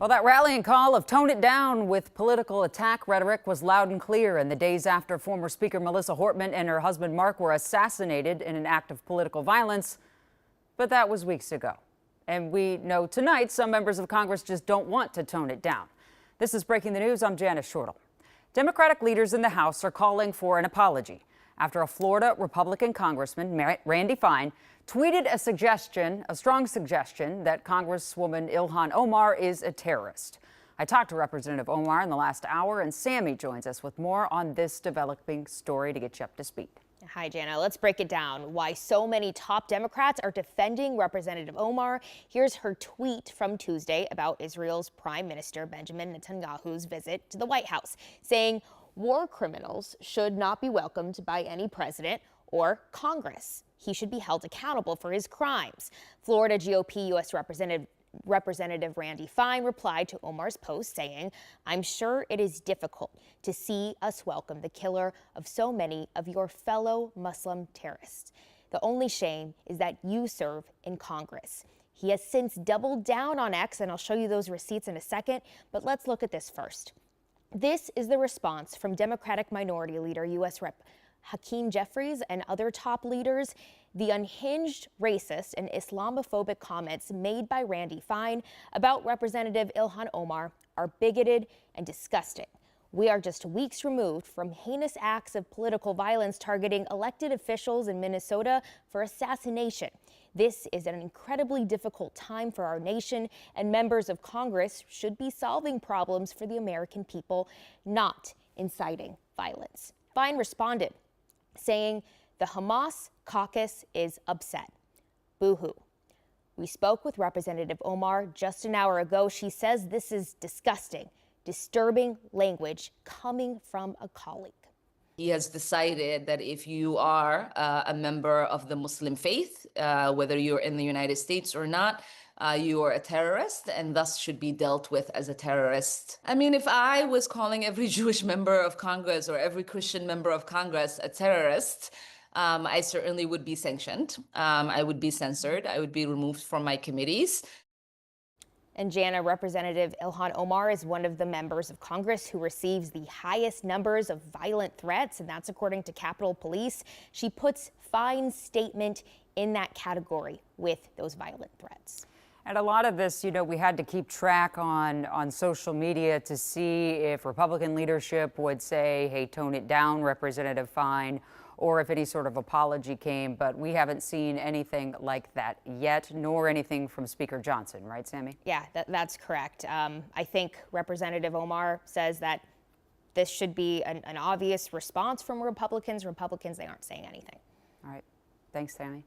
Well, that rallying call of tone it down with political attack rhetoric was loud and clear in the days after former Speaker Melissa Hortman and her husband Mark were assassinated in an act of political violence. But that was weeks ago. And we know tonight some members of Congress just don't want to tone it down. This is Breaking the News. I'm Janice Shortle. Democratic leaders in the House are calling for an apology after a Florida Republican Congressman, Randy Fine, tweeted a strong suggestion that Congresswoman Ilhan Omar is a terrorist. I talked to Representative Omar in the last hour, and Sammy joins us with more on this developing story to get you up to speed. Hi, Jana. Let's break it down. Why so many top Democrats are defending Representative Omar. Here's her tweet from Tuesday about Israel's Prime Minister Benjamin Netanyahu's visit to the White House, saying war criminals should not be welcomed by any president or Congress. He should be held accountable for his crimes. Florida GOP U.S. Representative Randy Fine replied to Omar's post saying, "I'm sure it is difficult to see us welcome the killer of so many of your fellow Muslim terrorists. The only shame is that you serve in Congress." He has since doubled down on X, and I'll show you those receipts in a second, but let's look at this first. This is the response from Democratic Minority Leader U.S. Rep. Hakeem Jeffries and other top leaders. The unhinged, racist, and Islamophobic comments made by Randy Fine about Representative Ilhan Omar are bigoted and disgusting. We are just weeks removed from heinous acts of political violence targeting elected officials in Minnesota for assassination. This is an incredibly difficult time for our nation, and members of Congress should be solving problems for the American people, not inciting violence. Fine responded, saying, "The Hamas caucus is upset. Boo-hoo." We spoke with Representative Omar just an hour ago. She says this is disgusting, disturbing language coming from a colleague. He has decided that if you are a member of the Muslim faith, whether you're in the United States or not, you are a terrorist and thus should be dealt with as a terrorist. I mean, if I was calling every Jewish member of Congress or every Christian member of Congress a terrorist, I certainly would be sanctioned. I would be censored. I would be removed from my committees. And Jana, Representative Ilhan Omar is one of the members of Congress who receives the highest numbers of violent threats, and that's according to Capitol Police. She puts Fine's statement in that category with those violent threats. And a lot of this, we had to keep track on social media to see if Republican leadership would say, hey, tone it down, Representative Fine, or if any sort of apology came. But we haven't seen anything like that yet, nor anything from Speaker Johnson. Right, Sammy? Yeah, that's correct. I think Representative Omar says that this should be an obvious response from Republicans. They aren't saying anything. All right. Thanks, Sammy.